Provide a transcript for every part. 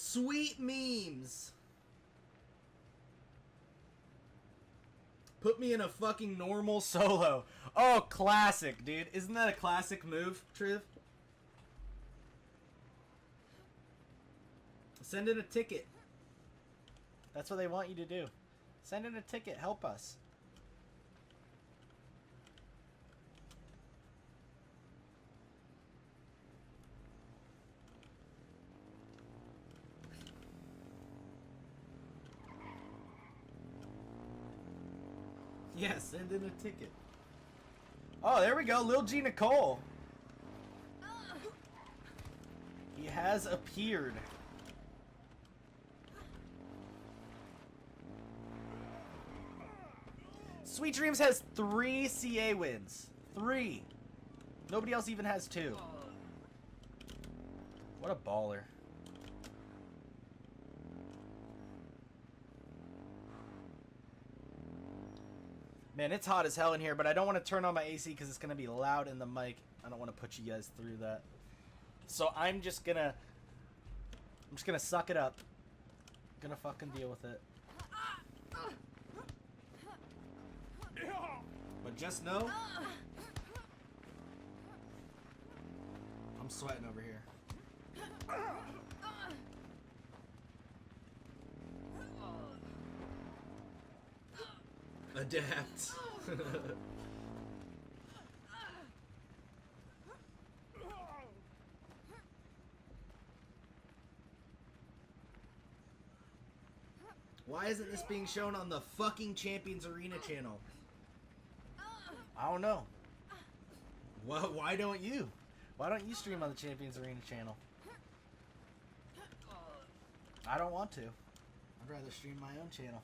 Sweet memes. Put me in a fucking normal solo. Oh, classic, dude. Isn't that a classic move, Triv? Send in a ticket. That's what they want you to do. Send in a ticket. Help us. Yeah, send in a ticket. Oh, there we go. Lil G Nicole. He has appeared. Sweet Dreams has 3 CA wins. 3. Nobody else even has 2. What a baller. Man, it's hot as hell in here, but I don't want to turn on my AC because it's going to be loud in the mic. I don't want to put you guys through that. So I'm just going to suck it up. I'm going to fucking deal with it. But just know, I'm sweating over here. Adapt. Why isn't this being shown on the fucking Champions Arena channel? I don't know. Why don't you? Why don't you stream on the Champions Arena channel? I don't want to. I'd rather stream my own channel.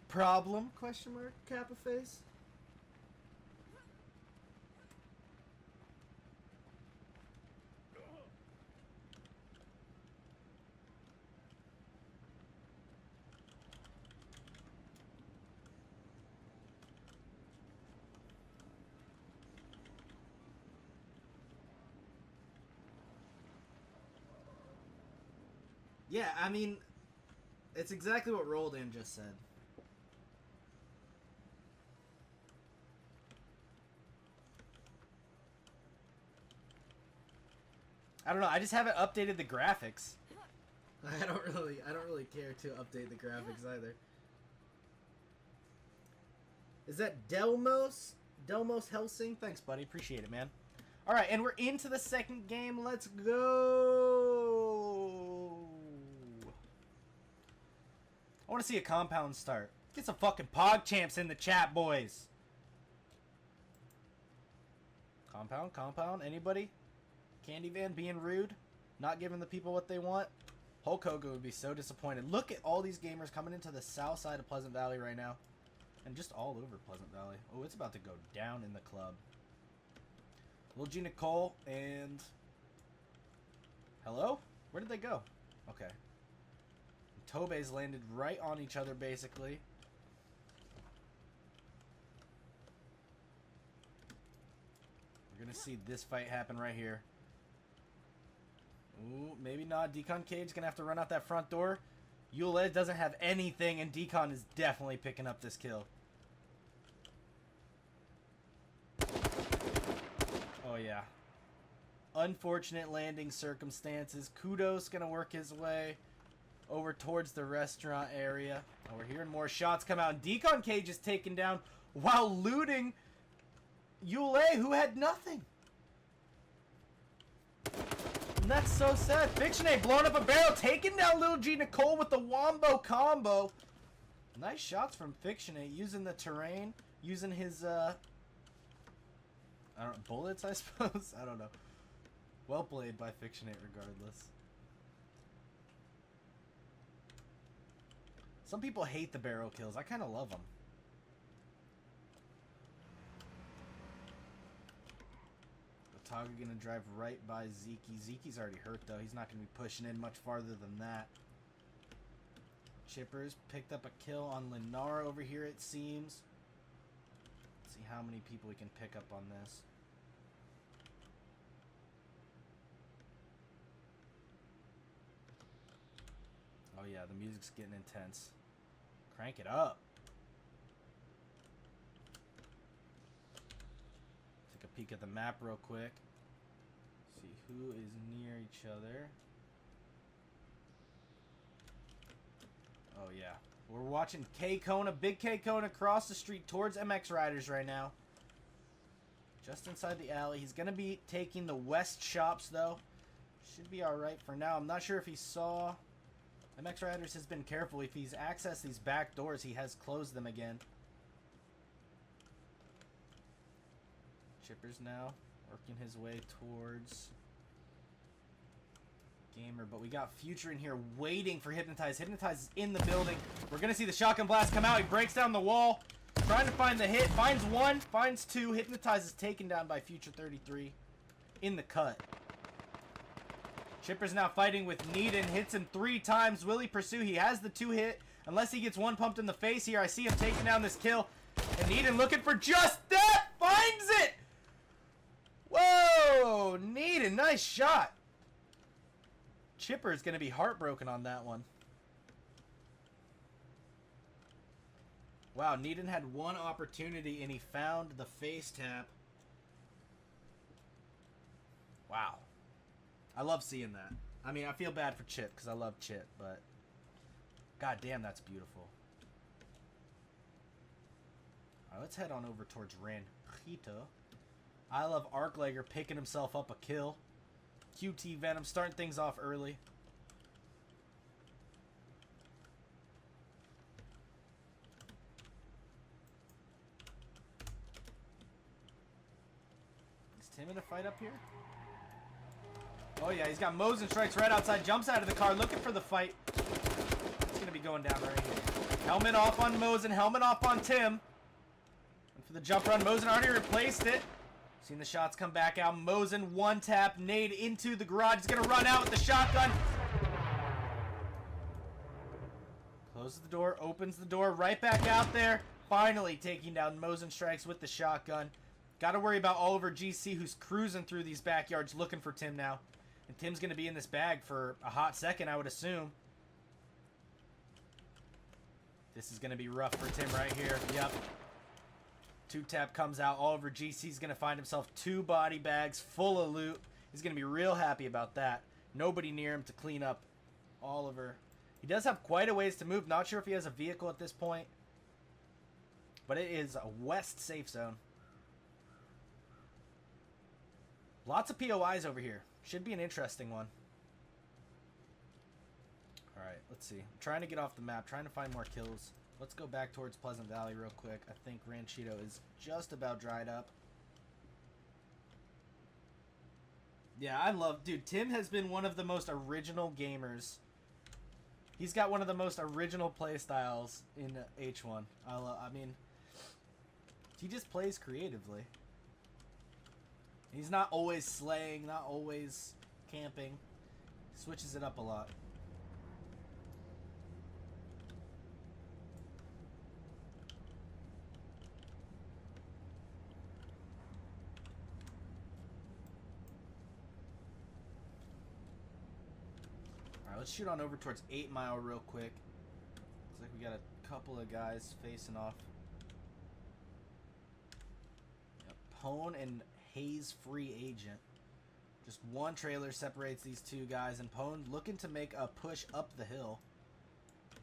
Problem? Question mark? Kappa face? Yeah, I mean, it's exactly what Roldan just said. I don't know. I just haven't updated the graphics. I don't really care to update the graphics either. Is that Delmos? Delmos Helsing? Thanks, buddy. Appreciate it, man. All right, and we're into the second game. Let's go. I want to see a compound start. Get some fucking pog champs in the chat, boys. Compound. Anybody? Candy Van being rude, not giving the people what they want. Hulk Hogan would be so disappointed. Look at all these gamers coming into the south side of Pleasant Valley right now. And just all over Pleasant Valley. Oh, it's about to go down in the club. Lil G Nicole and... Hello? Where did they go? Okay. Tobe's landed right on each other, basically. We're going to see this fight happen right here. Ooh, maybe not. Decon Cage's going to have to run out that front door. Yule doesn't have anything, and Decon is definitely picking up this kill. Oh, yeah. Unfortunate landing circumstances. Kudos going to work his way over towards the restaurant area. Oh, we're hearing more shots come out. And Decon Cage is taken down while looting Yule, who had nothing. And that's so sad. Fiction A blowing up a barrel, taking down Lil G Nicole with the wombo combo. Nice shots from Fiction A, using the terrain, using his I don't know, bullets, I suppose. I don't know. Well played by Fiction 8 regardless. Some people hate the barrel kills. I kind of love them. Otaga gonna drive right by Zeke. Zeke's already hurt though. He's not gonna be pushing in much farther than that. Chippers picked up a kill on Lennar over here, it seems. Let's see how many people we can pick up on this. Oh yeah, the music's getting intense. Crank it up. Take a peek at the map real quick. See who is near each other. Oh yeah. We're watching K-Kona, big K-Kona across the street towards MX Riders right now. Just inside the alley. He's going to be taking the west shops though. Should be alright for now. I'm not sure if he saw... MX Riders has been careful. If he's accessed these back doors, he has closed them again. Chipper's now working his way towards Gamer, but we got Future in here waiting for Hypnotize. Hypnotize is in the building. We're going to see the shotgun blast come out. He breaks down the wall, trying to find the hit. Finds one, finds two. Hypnotize is taken down by Future 33 in the cut. Chipper's now fighting with Needon. Hits him 3 times. Will he pursue? He has the 2 hit. Unless he gets one pumped in the face here. I see him taking down this kill. And Needon looking for just that. Finds it. Whoa. Needon, nice shot. Chipper is going to be heartbroken on that one. Wow, Needon had one opportunity and he found the face tap. Wow. I love seeing that. I mean, I feel bad for Chip because I love Chip, but god damn, that's beautiful. Alright, let's head on over towards Ranjito. I love Arclegger picking himself up a kill. QT Venom starting things off early. Is Tim in a fight up here? Oh yeah, he's got Mosin strikes right outside. Jumps out of the car looking for the fight. It's going to be going down right here. Helmet off on Mosin. Helmet off on Tim. And for the jump run, Mosin already replaced it. Seen the shots come back out. Mosin one tap. Nade into the garage. He's going to run out with the shotgun. Closes the door. Opens the door. Right back out there. Finally taking down Mosin strikes with the shotgun. Got to worry about Oliver GC, who's cruising through these backyards looking for Tim now. And Tim's going to be in this bag for a hot second, I would assume. This is going to be rough for Tim right here. Yep. 2-tap comes out. Oliver GC's going to find himself 2 body bags full of loot. He's going to be real happy about that. Nobody near him to clean up Oliver. He does have quite a ways to move. Not sure if he has a vehicle at this point. But it is a west safe zone. Lots of POIs over here. Should be an interesting one. Alright, let's see. I'm trying to get off the map. Trying to find more kills. Let's go back towards Pleasant Valley real quick. I think Ranchito is just about dried up. Yeah, I love... Dude, Tim has been one of the most original gamers. He's got one of the most original play styles in H1. I mean, he just plays creatively. He's not always slaying, not always camping. Switches it up a lot. Alright, let's shoot on over towards 8 Mile real quick. Looks like we got a couple of guys facing off. Yep, Pone and Hayes Free Agent. Just one trailer separates these two guys, and Pone looking to make a push up the hill.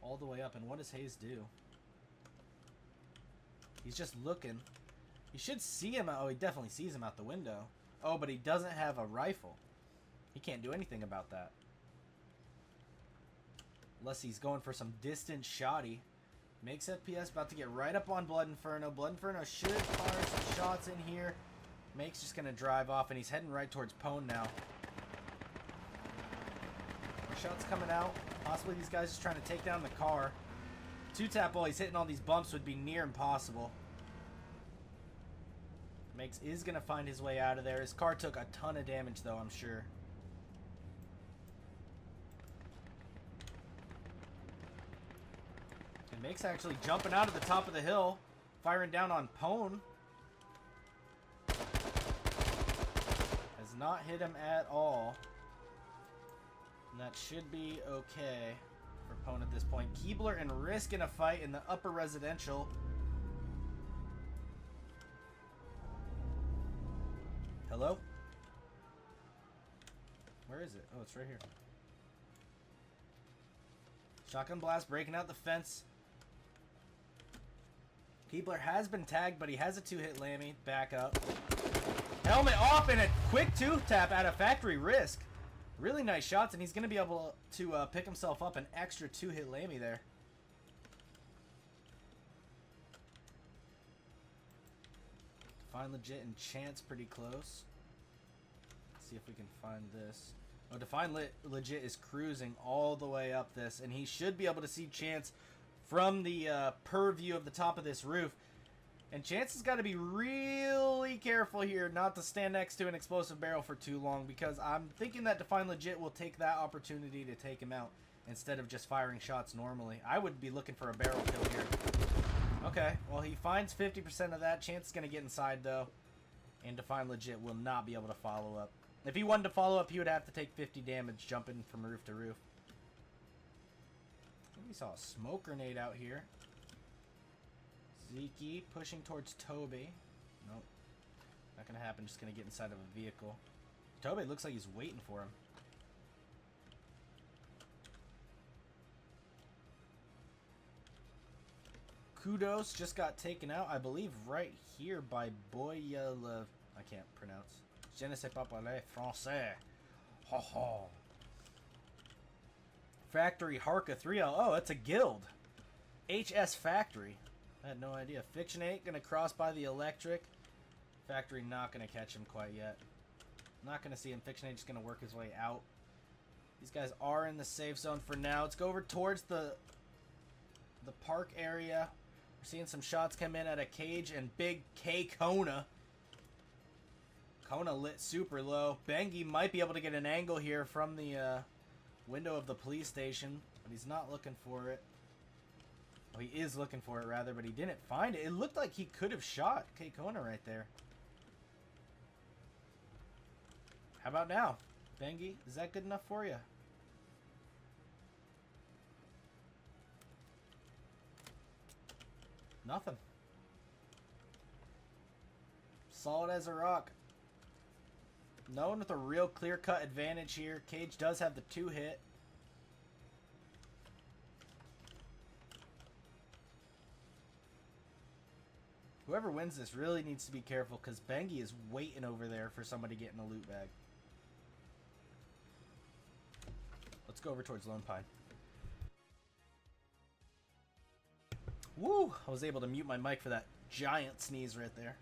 All the way up, and what does Hayes do? He's just looking. He should see him. Oh, he definitely sees him out the window. Oh, but he doesn't have a rifle. He can't do anything about that. Unless he's going for some distant shotty. Makes FPS, about to get right up on Blood Inferno. Blood Inferno should fire some shots in here. Make's just going to drive off, and he's heading right towards Pone now. Shots coming out. Possibly these guys just trying to take down the car. 2-tap while he's hitting all these bumps would be near impossible. Makes is going to find his way out of there. His car took a ton of damage, though, I'm sure. And Make's actually jumping out of the top of the hill, firing down on Pone. Not hit him at all. And that should be okay for Pone at this point. Keebler and Risk in a fight in the upper residential. Hello? Where is it? Oh, it's right here. Shotgun blast breaking out the fence. Keebler has been tagged, but he has a 2-hit Lammy. Back up. Helmet off and a quick 2-tap out of Factory Risk. Really nice shots, and he's going to be able to pick himself up an extra 2-hit Lammy there. Define Legit and Chance pretty close. Let's see if we can find this. Oh, Define Legit is cruising all the way up this, and he should be able to see Chance from the purview of the top of this roof. And Chance has got to be really careful here not to stand next to an explosive barrel for too long, because I'm thinking that Define Legit will take that opportunity to take him out instead of just firing shots normally. I would be looking for a barrel kill here. Okay, well, he finds 50% of that. Chance is going to get inside, though, and Define Legit will not be able to follow up. If he wanted to follow up, he would have to take 50 damage jumping from roof to roof. I think we saw a smoke grenade out here. Zeke pushing towards Toby. Nope. Not going to happen. Just going to get inside of a vehicle. Toby looks like he's waiting for him. Kudos just got taken out, I believe, right here by Boyale. I can't pronounce. Je ne sais pas parler français. Ho ho. Factory Harka 3L. Oh, it's a guild. HS Factory. I had no idea. Fiction 8 going to cross by the electric. Factory not going to catch him quite yet. Not going to see him. Fiction 8 just going to work his way out. These guys are in the safe zone for now. Let's go over towards the park area. We're seeing some shots come in at a cage and big K Kona. Kona lit super low. Bengi might be able to get an angle here from the window of the police station, but he's not looking for it. Oh, he is looking for it, rather, but he didn't find it. It looked like he could have shot K Kona right there. How about now? Bengi, is that good enough for you? Nothing. Solid as a rock. No one with a real clear-cut advantage here. Cage does have the 2-hit. Whoever wins this really needs to be careful, because Bengi is waiting over there for somebody getting a loot bag. Let's go over towards Lone Pine. Woo! I was able to mute my mic for that giant sneeze right there.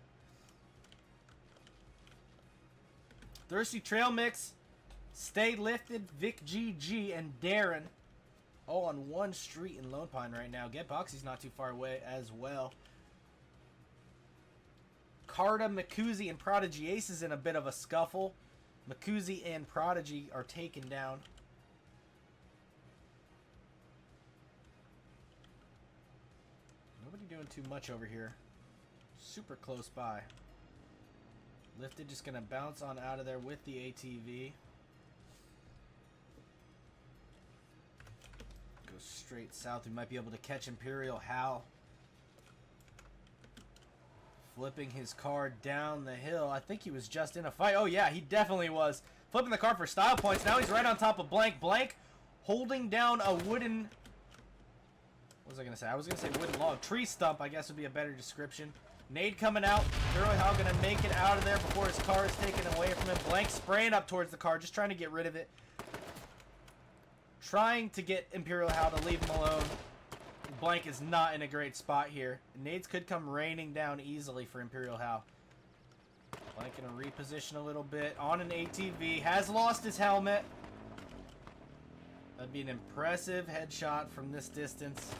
Thirsty Trail Mix, Stay Lifted, Vic GG, and Darren all on one street in Lone Pine right now. Get Boxy's not too far away as well. Carta, Makuzi, and Prodigy Ace is in a bit of a scuffle. Makuzi and Prodigy are taken down. Nobody doing too much over here. Super close by. Lifted just going to bounce on out of there with the ATV. Goes straight south. We might be able to catch Imperial Hal. Flipping his car down the hill. I think he was just in a fight. Oh, yeah, he definitely was. Flipping the car for style points. Now he's right on top of Blank. Blank holding down a wooden... What was I going to say? I was going to say wooden log. Tree stump, I guess, would be a better description. Nade coming out. Imperial Hal going to make it out of there before his car is taken away from him. Blank spraying up towards the car, just trying to get rid of it. Trying to get Imperial Hal to leave him alone. Blank is not in a great spot here. Nades could come raining down easily for Imperial Hal. Blank going to reposition a little bit. On an ATV. Has lost his helmet. That'd be an impressive headshot from this distance.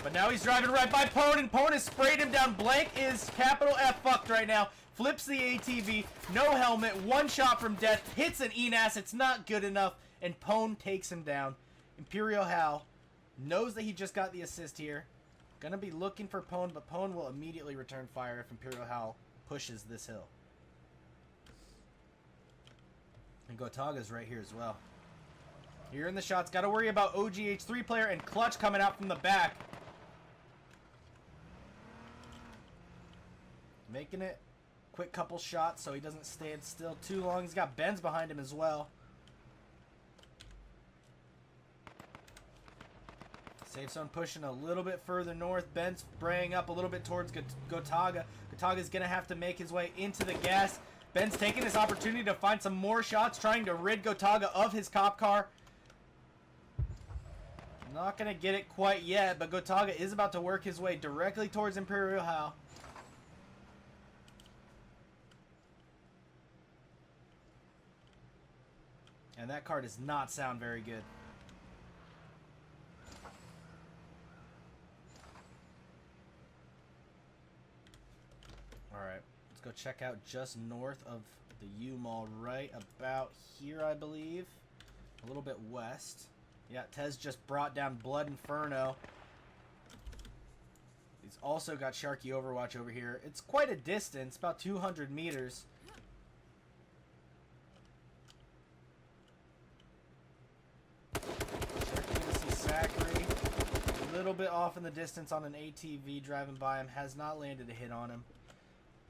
But now he's driving right by Pone, and Pone has sprayed him down. Blank is capital F fucked right now. Flips the ATV, no helmet, one shot from death, hits an ENAS, it's not good enough, and Pone takes him down. Imperial Hal knows that he just got the assist here. Gonna be looking for Pone, but Pone will immediately return fire if Imperial Hal pushes this hill. And Gotaga's right here as well. Hearing the shots. Got to worry about OGH3 player and Clutch coming out from the back. Making it. Quick couple shots so he doesn't stand still too long. He's got Benz behind him as well. Safe zone pushing a little bit further north. Benz spraying up a little bit towards Gotaga. Gotaga's going to have to make his way into the gas. Ben's taking this opportunity to find some more shots, trying to rid Gotaga of his cop car. Not going to get it quite yet, but Gotaga is about to work his way directly towards Imperial How. And that car does not sound very good. Alright, let's go check out just north of the U-Mall, right about here, I believe. A little bit west. Yeah, Tez just brought down Blood Inferno. He's also got Sharky Overwatch over here. It's quite a distance, about 200 meters. Sharky gonna see Zachary. A little bit off in the distance on an ATV driving by him. Has not landed a hit on him.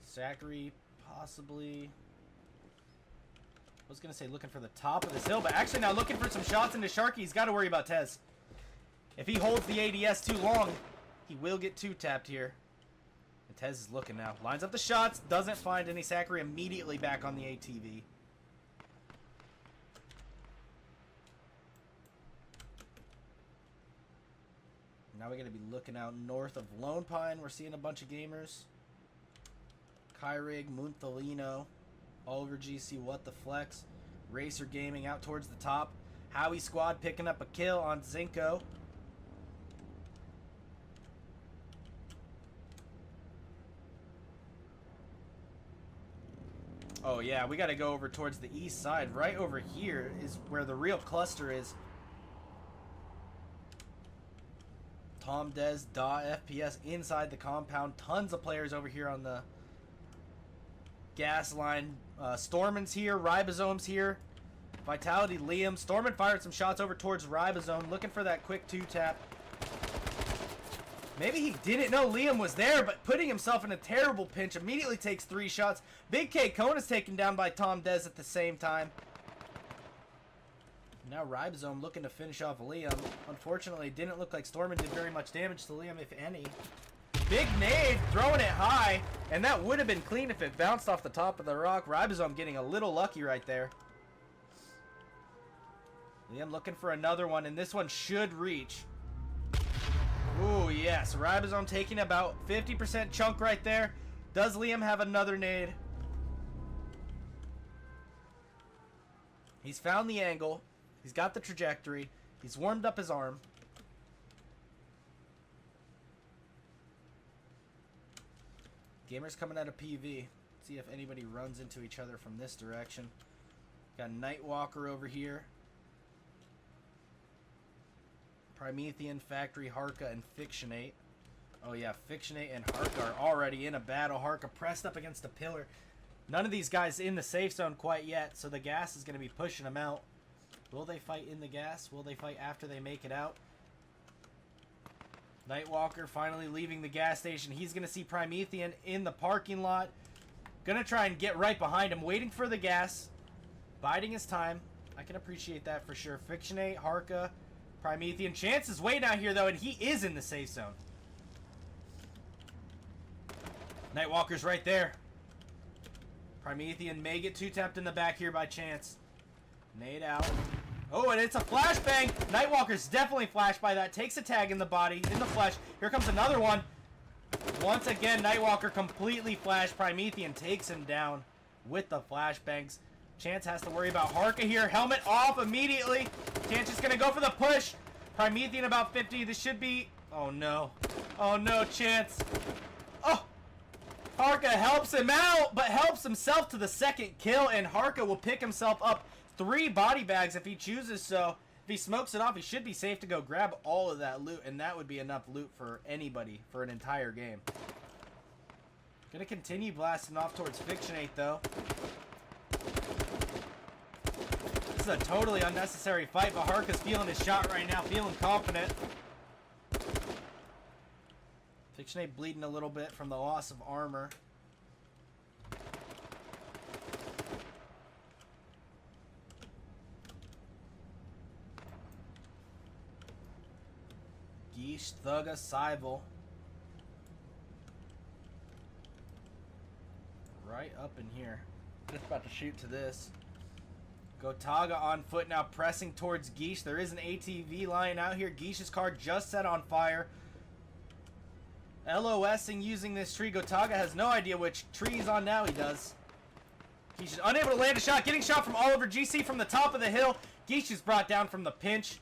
Zachary possibly, I was going to say looking for the top of this hill, but actually now looking for some shots into Sharky. He's got to worry about Tez. If he holds the ADS too long, he will get two-tapped here. And Tez is looking now. Lines up the shots, doesn't find any. Zachary immediately back on the ATV. Now we're going to be looking out north of Lone Pine. We're seeing a bunch of gamers. Kyrig, Munthalino, Oliver GC, What the Flex, Racer Gaming out towards the top. Howie Squad picking up a kill on Zinko. Oh yeah, we got to go over towards the east side. Right over here is where the real cluster is. Tom Dez, Da, FPS inside the compound. Tons of players over here on the gas line. Storman's here. Ribosome's here. Vitality, Liam. Storman fired some shots over towards Ribosome, looking for that quick two-tap. Maybe he didn't know Liam was there, but putting himself in a terrible pinch. Immediately takes 3 shots. Big K Cone is taken down by Tom Dez at the same time. Now Ribosome looking to finish off Liam. Unfortunately, it didn't look like Storman did very much damage to Liam, if any. Big nade, throwing it high, and that would have been clean if it bounced off the top of the rock. Ribosome getting a little lucky right there. Liam looking for another one, and this one should reach. Ooh, yes. Ribosome taking about 50% chunk right there. Does Liam have another nade? He's found the angle. He's got the trajectory. He's warmed up his arm. Gamers coming out of PV. See if anybody runs into each other from this direction. Got Nightwalker over here. Promethean, Factory, Harka, and Fictionate. Oh yeah, Fictionate and Harka are already in a battle. Harka pressed up against a pillar. None of these guys in the safe zone quite yet, so the gas is going to be pushing them out. Will they fight in the gas? Will they fight after they make it out? Nightwalker finally leaving the gas station. He's going to see Promethean in the parking lot. Going to try and get right behind him, waiting for the gas. Biding his time. I can appreciate that for sure. Fictionate, Harka, Promethean. Chance is way down here, though, and he is in the safe zone. Nightwalker's right there. Promethean may get two-tapped in the back here by Chance. Nade out. Oh, and it's a flashbang. Nightwalker's definitely flashed by that. Takes a tag in the body, in the flesh. Here comes another one. Once again, Nightwalker completely flashed. Promethean takes him down with the flashbangs. Chance has to worry about Harka here. Helmet off immediately. Chance is going to go for the push. Promethean about 50. This should be... Oh, no. Oh, no, Chance. Oh! Harka helps him out, but helps himself to the second kill, and Harka will pick himself up 3 body bags if he chooses so. If he smokes it off, he should be safe to go grab all of that loot, and that would be enough loot for anybody for an entire game. Gonna continue blasting off towards Fictionate, though. This is a totally unnecessary fight, but Harka's feeling his shot right now, feeling confident. Fiction A bleeding a little bit from the loss of armor. Geesh, Thugga, Sybil. Right up in here. Just about to shoot to this. Gotaga on foot now, pressing towards Geesh. There is an ATV lying out here. Geesh's car just set on fire. LOSing using this tree. Gotaga has no idea which tree he's on now. He does. Geesh is unable to land a shot. Getting shot from Oliver GC from the top of the hill. Geesh is brought down from the pinch.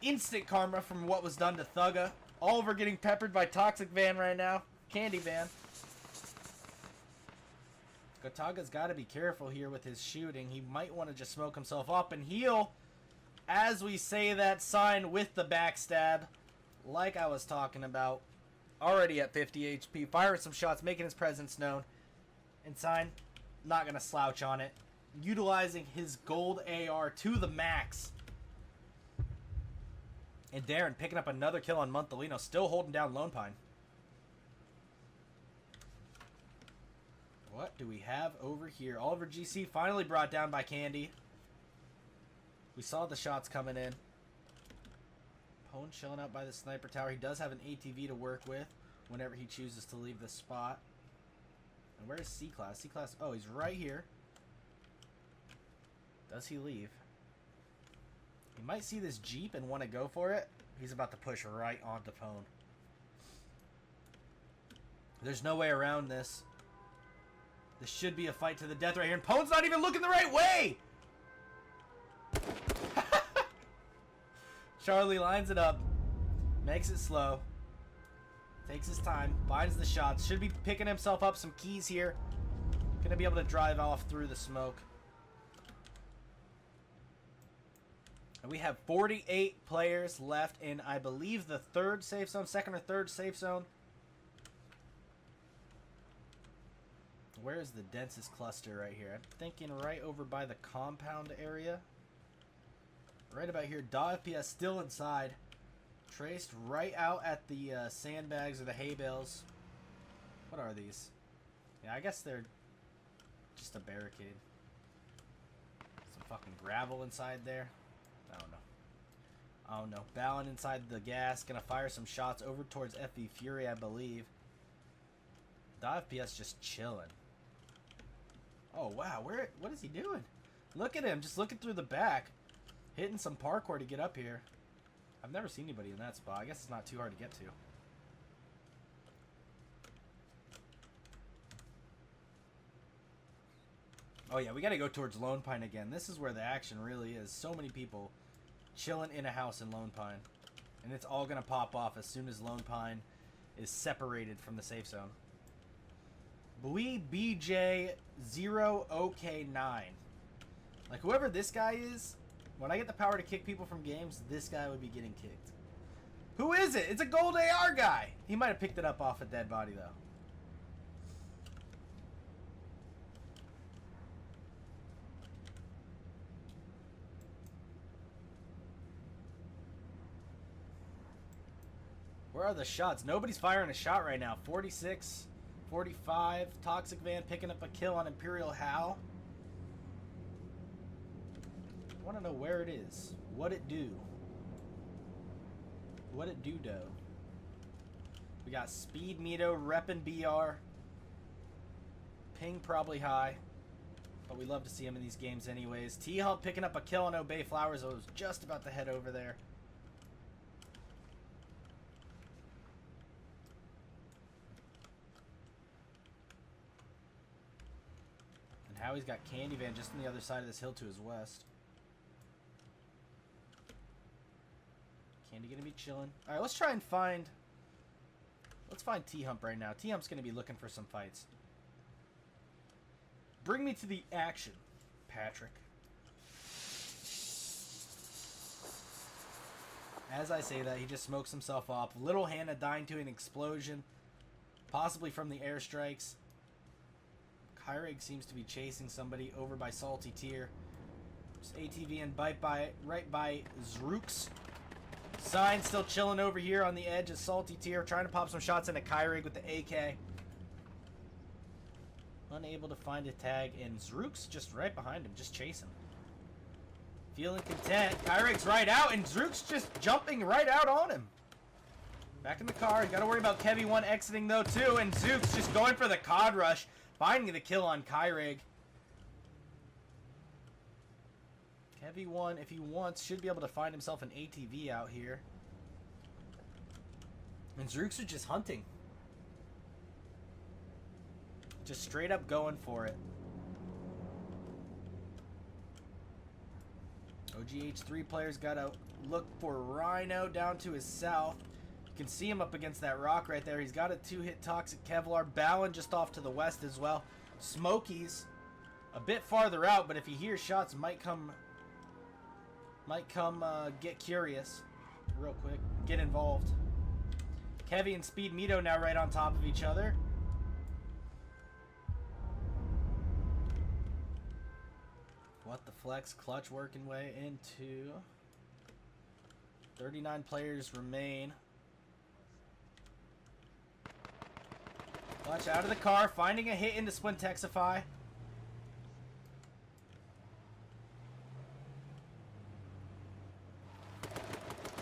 Instant karma from what was done to Thugga. Oliver getting peppered by Toxic Van right now. Candy Van. Gotaga's got to be careful here with his shooting. He might want to just smoke himself up and heal as we say that sign with the backstab. Like I was talking about. Already at 50 HP. Firing some shots, making his presence known. And sign, not going to slouch on it. Utilizing his gold AR to the max. And Darren picking up another kill on Monthelino. Still holding down Lone Pine. What do we have over here? Oliver GC finally brought down by Candy. We saw the shots coming in. Pone chilling out by the sniper tower. He does have an ATV to work with whenever he chooses to leave this spot. And where is C-Class? C-Class, oh, he's right here. Does he leave? He might see this Jeep and want to go for it. He's about to push right onto Pone. There's no way around this. This should be a fight to the death right here. And Pone's not even looking the right way! Charlie lines it up. Makes it slow. Takes his time. Finds the shots. Should be picking himself up some keys here. Gonna be able to drive off through the smoke. And we have 48 players left in, I believe, the third safe zone. Second or third safe zone. Where is the densest cluster right here? I'm thinking right over by the compound area. Right about here. DAW FPS still inside. Traced right out at the sandbags or the hay bales. What are these? Yeah, I guess they're just a barricade. Some fucking gravel inside there. I don't know. I don't know. Ballin inside the gas. Gonna fire some shots over towards FV Fury, I believe. DAW FPS just chilling. Oh, wow. What is he doing? Look at him. Just looking through the back. Hitting some parkour to get up here. I've never seen anybody in that spot. I guess it's not too hard to get to. Oh, yeah. We got to go towards Lone Pine again. This is where the action really is. So many people chilling in a house in Lone Pine. And it's all going to pop off as soon as Lone Pine is separated from the safe zone. Bui BJ0OK9. Like, whoever this guy is, when I get the power to kick people from games, this guy would be getting kicked. Who is it? It's a gold AR guy. He might have picked it up off a dead body, though. Where are the shots? Nobody's firing a shot right now. 46, 45. Toxic Van picking up a kill on Imperial Hal. I want to know where it is. What it do. What it do. We got Speed Mito, reppin' BR. Ping probably high. But we love to see him in these games anyways. T-Hump picking up a kill on Obey Flowers. I was just about to head over there. And Howie's got Candy Van just on the other side of this hill to his west. Candy gonna be chilling. Alright, let's try and find... Let's find T-Hump right now. T-Hump's gonna be looking for some fights. Bring me to the action, Patrick. As I say that, he just smokes himself off. Little Hannah dying to an explosion. Possibly from the airstrikes. Kyreg seems to be chasing somebody over by Salty Tier. Just ATV and right by Zrook's. Sign still chilling over here on the edge of Salty Tier, trying to pop some shots into Kyrig with the AK. Unable to find a tag, and Zrook's just right behind him, just chasing. Feeling content. Kyrig's right out, and Zrook's just jumping right out on him. Back in the car. Got to worry about Kevy1 exiting, though, too, and Zook's just going for the COD rush, finding the kill on Kyrig. Kevy1, if he wants, should be able to find himself an ATV out here. And Zrook's are just hunting. Just straight up going for it. OGH3 player's got to look for Rhino down to his south. You can see him up against that rock right there. He's got a 2-hit Toxic Kevlar. Balin just off to the west as well. Smokey's a bit farther out, but if he hears shots, might come get curious real quick. Get involved. Kevy and Speed Mito now right on top of each other. What the flex, clutch working way into 39 players remain. Clutch out of the car, finding a hit into Splintexify.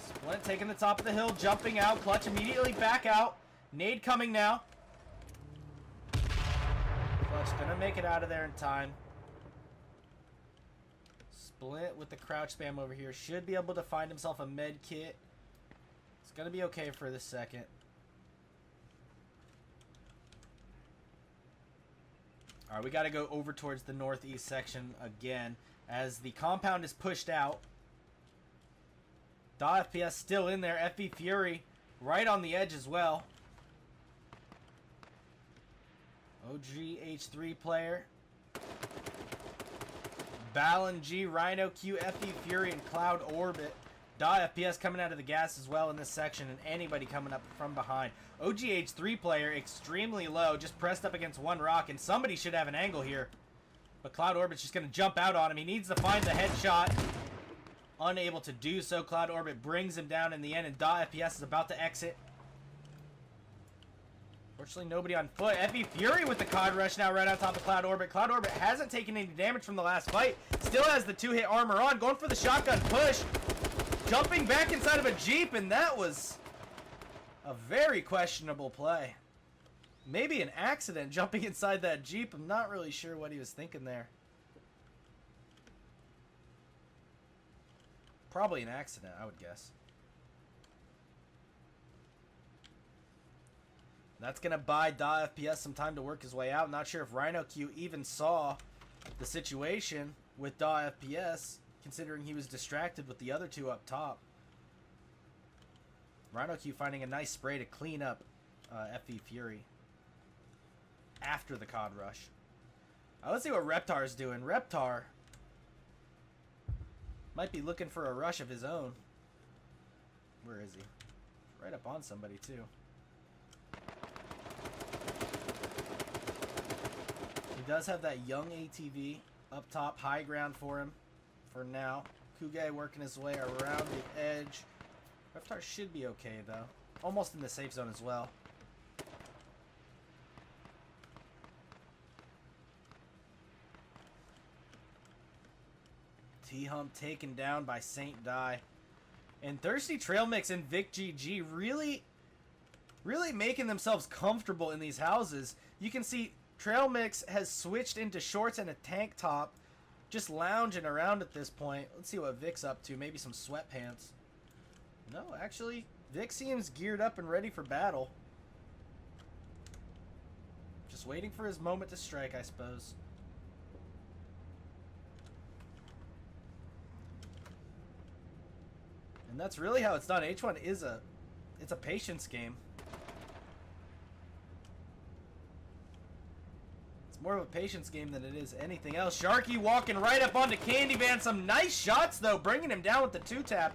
Splint taking the top of the hill, jumping out. Clutch immediately back out. Nade coming now. Clutch gonna make it out of there in time. Splint with the crouch spam over here. Should be able to find himself a med kit. It's going to be okay for this second. Alright, we got to go over towards the northeast section again as the compound is pushed out. FPS still in there. FB Fury right on the edge as well. OGH3 player. Balin G, Rhino Q, FE Fury, and Cloud Orbit. FPS coming out of the gas as well in this section, and anybody coming up from behind. OGH3 player extremely low, just pressed up against one rock, and somebody should have an angle here. But Cloud Orbit's just going to jump out on him. He needs to find the headshot. Unable to do so. Cloud Orbit brings him down in the end, and FPS is about to exit. Fortunately, nobody on foot. FE Fury with the COD rush now right on top of Cloud Orbit. Cloud Orbit hasn't taken any damage from the last fight. Still has the 2-hit armor on. Going for the shotgun push. Jumping back inside of a Jeep, and that was a very questionable play. Maybe an accident jumping inside that Jeep. I'm not really sure what he was thinking there. Probably an accident, I would guess. That's going to buy FPS some time to work his way out. Not sure if Rhino Q even saw the situation with FPS, considering he was distracted with the other two up top. Rhino Q finding a nice spray to clean up FE Fury after the COD rush. Let's see what Reptar's doing. Reptar might be looking for a rush of his own. Where is he? Right up on somebody, too. He does have that young ATV up top, high ground for him for now. Kuge working his way around the edge. Reptar should be okay, though. Almost in the safe zone as well. T-Hump taken down by Saint Die. And Thirsty Trail Mix and Vic GG really making themselves comfortable in these houses. You can see Trail Mix has switched into shorts and a tank top, just lounging around at this point. Let's see what Vic's up to. Maybe some sweatpants. No, actually, Vic seems geared up and ready for battle. Just waiting for his moment to strike, I suppose. And that's really how it's done. H1 is it's a patience game. It's more of a patience game than it is anything else. Sharky walking right up onto Candy Van. Some nice shots, though, bringing him down with the 2-tap.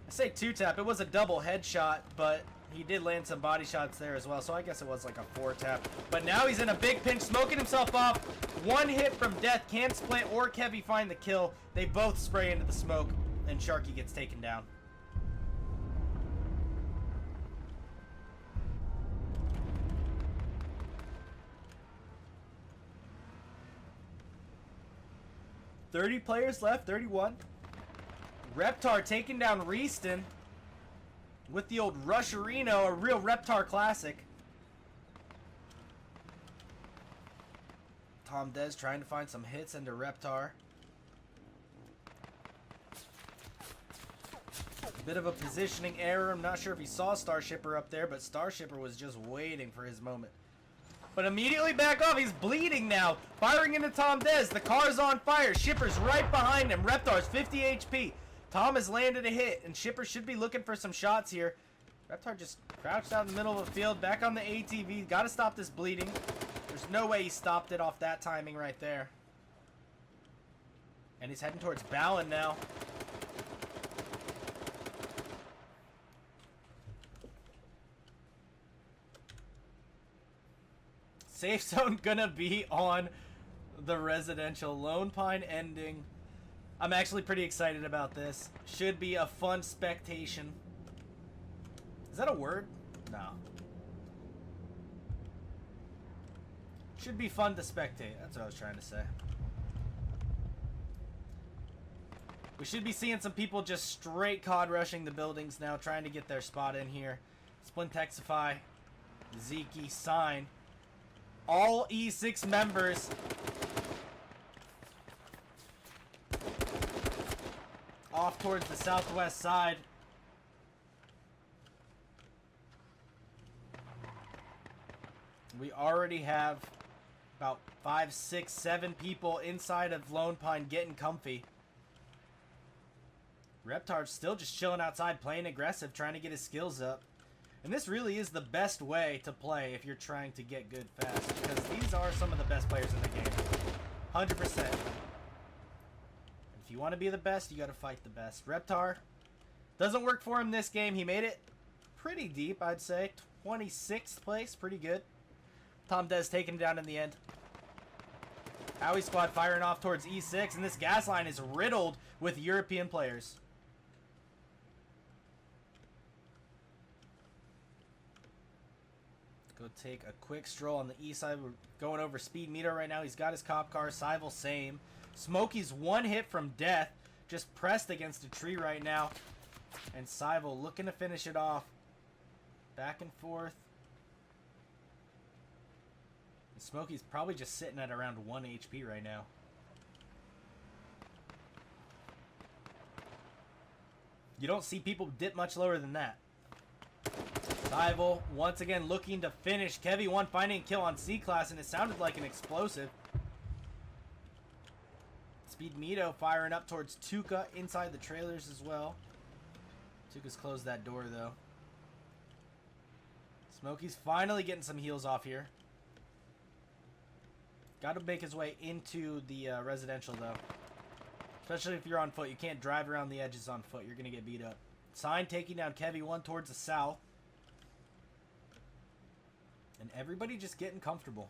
I say 2-tap. It was a double headshot, but He did land some body shots there as well, so I guess it was like a 4-tap. But now he's in a big pinch, smoking himself off. One hit from death. Can Split or Kevy find the kill? They both spray into the smoke, and Sharky gets taken down. "30 players left, 31. Reptar taking down Reeston with the old Rusherino, a real Reptar classic. Tom Des trying to find some hits into Reptar. Bit of a positioning error. I'm not sure if he saw Starshipper up there, but Starshipper was just waiting for his moment. But immediately back off. He's bleeding now. Firing into Tom Des. The car's on fire. Shipper's right behind him. Reptar's 50 HP. Tom has landed a hit, and Shipper should be looking for some shots here. Reptar just crouched out in the middle of the field. Back on the ATV. Got to stop this bleeding. There's no way he stopped it off that timing right there. And he's heading towards Ballin now. Safe zone gonna be on the residential. Lone Pine ending. I'm actually pretty excited about this. Should be a fun spectation. Is that a word? No. Should be fun to spectate. That's what I was trying to say. We should be seeing some people just straight COD rushing the buildings now, trying to get their spot in here. Splintexify, Zeke, Sign. All E6 members off towards the southwest side. We already have about 5, 6, 7 people inside of Lone Pine getting comfy. Reptar's still just chilling outside, playing aggressive, trying to get his skills up. And this really is the best way to play if you're trying to get good fast, because these are some of the best players in the game. 100%. And if you want to be the best, you got to fight the best. Reptar doesn't work for him this game. He made it pretty deep, I'd say. 26th place, pretty good. Tom Des taking him down in the end. Howie squad firing off towards E6, and this gas line is riddled with European players. Go take a quick stroll on the east side. We're going over Speed Meter right now. He's got his cop car. Sybil, same. Smokey's one hit from death. Just pressed against a tree right now. And Sybil looking to finish it off. Back and forth. And Smokey's probably just sitting at around 1 HP right now. You don't see people dip much lower than that. Sybil once again looking to finish. Kevy one finding a kill on C-Class, and it sounded like an explosive. Speed Mito firing up towards Tuca inside the trailers as well. Tuca's closed that door though. Smokey's finally getting some heals off here. Got to make his way into the residential though. Especially if you're on foot. You can't drive around the edges on foot. You're going to get beat up. Sign taking down Kevy one towards the south. And everybody just getting comfortable.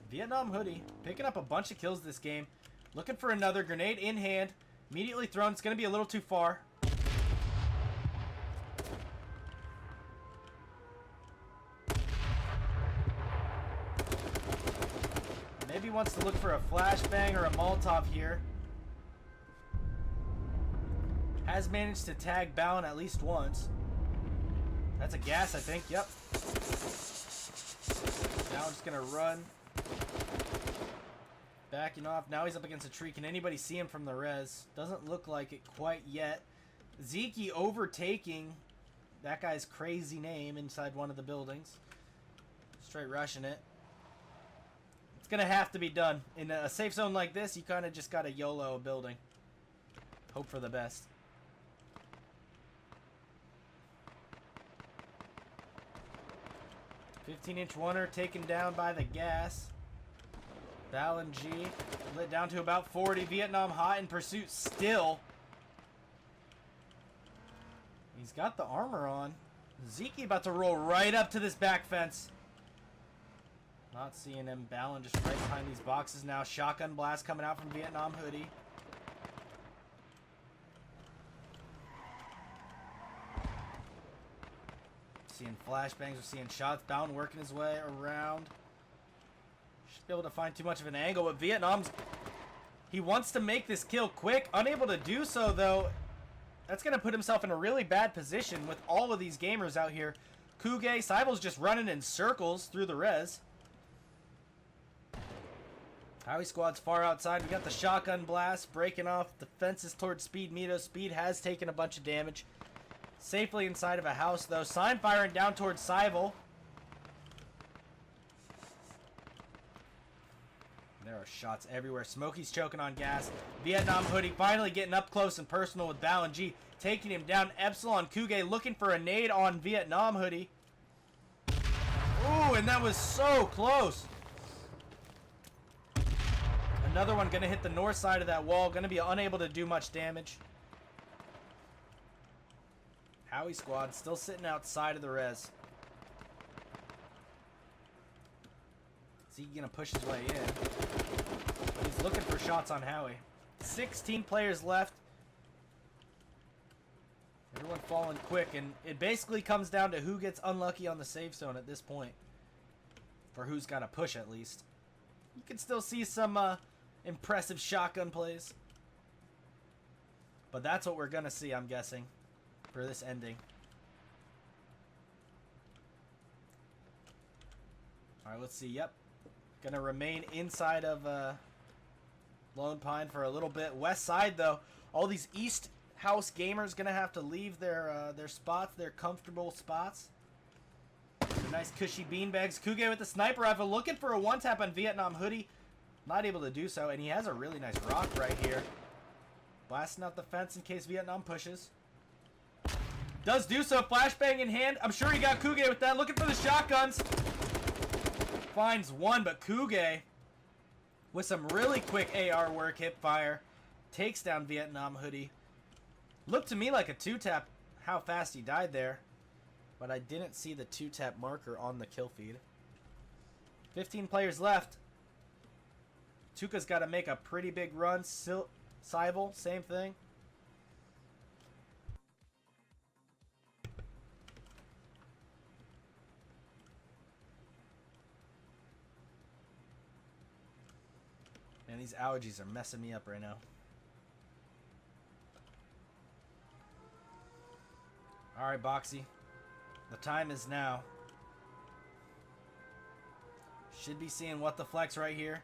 Vietnam Hoodie picking up a bunch of kills this game. Looking for another grenade in hand. Immediately thrown. It's going to be a little too far. Maybe wants to look for a flashbang or a Molotov here. Has managed to tag Ballin at least once. That's a gas, I think. Yep. Now I'm just going to run. Backing off. Now he's up against a tree. Can anybody see him from the res? Doesn't look like it quite yet. Zeke overtaking that guy's crazy name inside one of the buildings. Straight rushing it. It's going to have to be done. In a safe zone like this, you kind of just got to YOLO a building. Hope for the best. 15-inch oneer taken down by the gas. Ballin G lit down to about 40. Vietnam hot in pursuit still. He's got the armor on. Zeke about to roll right up to this back fence. Not seeing him. Ballin just right behind these boxes now. Shotgun blast coming out from Vietnam Hoodie. Seeing flashbangs. We're seeing shots. Ballin working his way around. Should be able to find too much of an angle, but Vietnam's... He wants to make this kill quick. Unable to do so, though. That's going to put himself in a really bad position with all of these gamers out here. Kuge, Seibel's just running in circles through the res. Howie squad's far outside. We got the shotgun blast breaking off the fences towards Speed Mito. Speed has taken a bunch of damage. Safely inside of a house, though. Sign firing down towards Seibel. There are shots everywhere. Smokey's choking on gas. Vietnam Hoodie finally getting up close and personal with Ballin G. Taking him down. Epsilon Kuge looking for a nade on Vietnam Hoodie. Ooh, and that was so close. Another one going to hit the north side of that wall. Going to be unable to do much damage. Howie squad still sitting outside of the res. Is he going to push his way in? He's looking for shots on Howie. 16 players left. Everyone falling quick, and it basically comes down to who gets unlucky on the safe zone at this point. For who's got to push, at least. You can still see some impressive shotgun plays. But that's what we're going to see, I'm guessing, for this ending. Alright, let's see. Yep. Gonna remain inside of Lone Pine for a little bit. West side, though, all these East House gamers gonna have to leave their spots, their comfortable spots. Nice cushy beanbags. Kuge with the sniper rifle looking for a one-tap on Vietnam Hoodie. Not able to do so, and he has a really nice rock right here. Blasting out the fence in case Vietnam pushes. Does do so. Flashbang in hand. I'm sure he got Kuge with that. Looking for the shotguns. Finds one, but Kuge, with some really quick AR work, hip fire, takes down Vietnam Hoodie. Looked to me like a two-tap how fast he died there, but I didn't see the two-tap marker on the kill feed. 15 players left. Tuka's got to make a pretty big run. Seibel, same thing. Man, these allergies are messing me up right now. Alright, Boxy. The time is now. Should be seeing what the flex right here.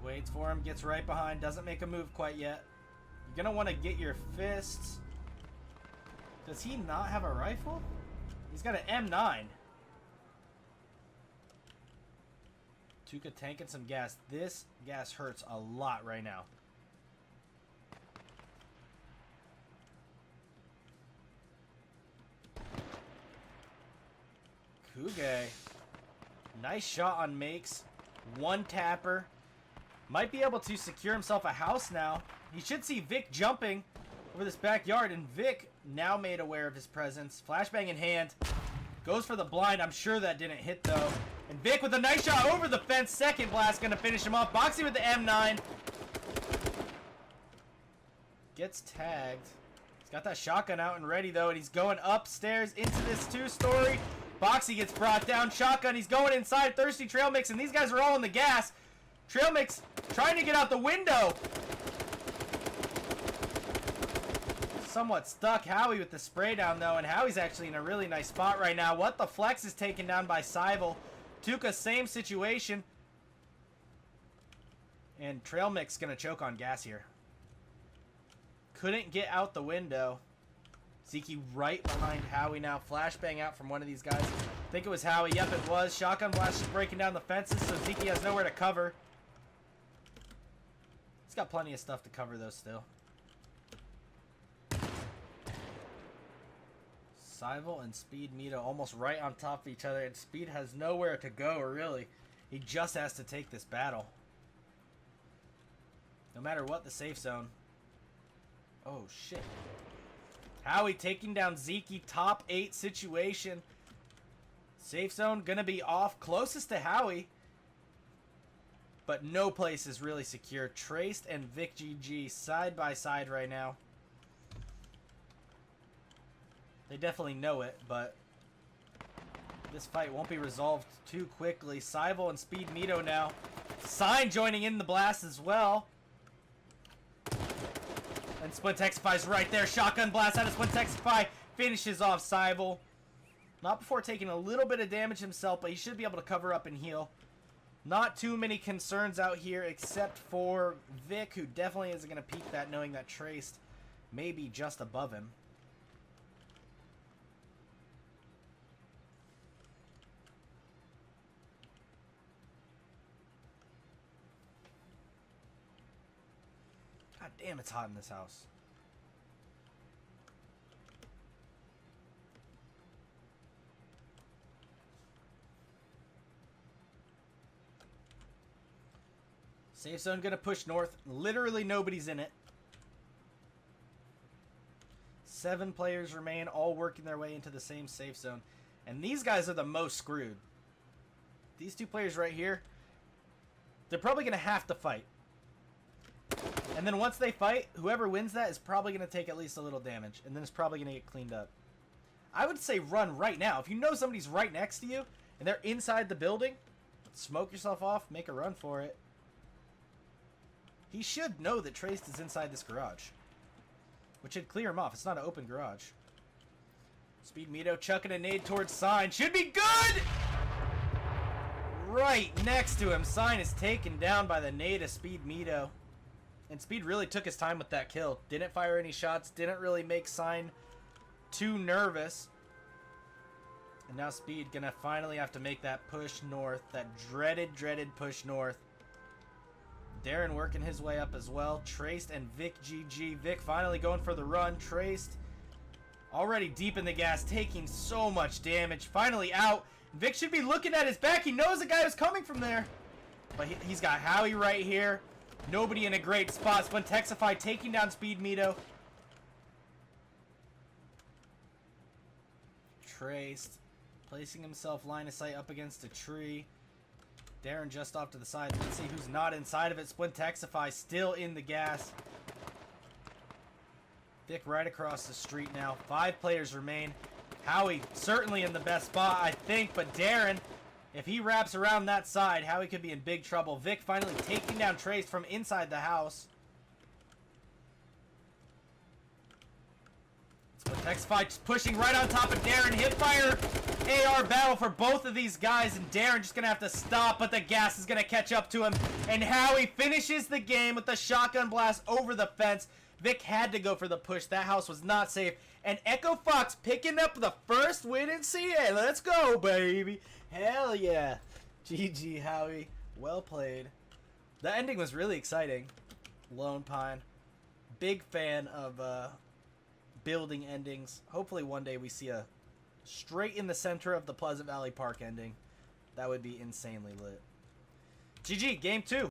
Waits for him, gets right behind, doesn't make a move quite yet. You're going to want to get your fists. Does he not have a rifle? He's got an M9. Tuka tanking some gas. This gas hurts a lot right now. Kuge. Nice shot on Makes. One tapper. Might be able to secure himself a house now. He should see Vic jumping over this backyard, and Vic now made aware of his presence. Flashbang in hand. Goes for the blind. I'm sure that didn't hit, though. And Vic with a nice shot over the fence. Second blast going to finish him off. Boxy with the M9. Gets tagged. He's got that shotgun out and ready, though, and he's going upstairs into this two-story. Boxy gets brought down. Shotgun. He's going inside. Thirsty Trail Mix, and these guys are all in the gas. Trail Mix trying to get out the window. Somewhat stuck. Howie with the spray down, though, and Howie's actually in a really nice spot right now. What the flex is taken down by Seibel. Tuka, same situation. And Trail Mix going to choke on gas here. Couldn't get out the window. Zeke right behind Howie now. Flashbang out from one of these guys. I think it was Howie. Yep, it was. Shotgun blast just breaking down the fences, so Zeke has nowhere to cover. He's got plenty of stuff to cover, though, still. Seibel and Speed Mito almost right on top of each other, and Speed has nowhere to go, really. He just has to take this battle. No matter what the safe zone. Oh, shit. Howie taking down Zeke. Top 8 situation. Safe zone going to be off. Closest to Howie. But no place is really secure. Traced and Vic GG side by side right now. They definitely know it, but this fight won't be resolved too quickly. Sybil and Speed Mito now. Sign joining in the blast as well. And Splintexify's right there. Shotgun blast out of Splintexify. Finishes off Sybil. Not before taking a little bit of damage himself, but he should be able to cover up and heal. Not too many concerns out here except for Vic, who definitely isn't going to peek that, knowing that Traced may be just above him. God damn, it's hot in this house. Safe zone gonna push north. Literally nobody's in it. 7 players remain, all working their way into the same safe zone. And these guys are the most screwed. These 2 players right here, they're probably gonna have to fight. And then once they fight, whoever wins that is probably going to take at least a little damage. And then it's probably going to get cleaned up. I would say run right now. If you know somebody's right next to you, and they're inside the building, smoke yourself off, make a run for it. He should know that Traced is inside this garage. Which should clear him off. It's not an open garage. Speed Mito chucking a nade towards Sign. Should be good! Right next to him. Sign is taken down by the nade of Speed Mito. And Speed really took his time with that kill. Didn't fire any shots. Didn't really make Sign too nervous. And now Speed gonna finally have to make that push north. That dreaded push north. Darren working his way up as well. Traced and Vic GG. Vic finally going for the run. Traced already deep in the gas. Taking so much damage. Finally out. Vic should be looking at his back. He knows the guy was coming from there. But he's got Howie right here. Nobody in a great spot. Splintexify taking down Speed Mito. Traced. Placing himself line of sight up against a tree. Darren just off to the side. Let's see who's not inside of it. Splintexify still in the gas. Vic right across the street now. 5 players remain. Howie certainly in the best spot, I think. But Darren, if he wraps around that side, Howie could be in big trouble. Vic finally taking down Trace from inside the house. Splintexify just pushing right on top of Darren. Hipfire AR battle for both of these guys. And Darren just going to have to stop, but the gas is going to catch up to him. And Howie finishes the game with the shotgun blast over the fence. Vic had to go for the push. That house was not safe. And Echo Fox picking up the first win in CA. Let's go, baby. Hell yeah. GG, Howie. Well played. The ending was really exciting. Lone Pine. Big fan of building endings. Hopefully one day we see a straight in the center of the Pleasant Valley Park ending. That would be insanely lit. GG, game 2.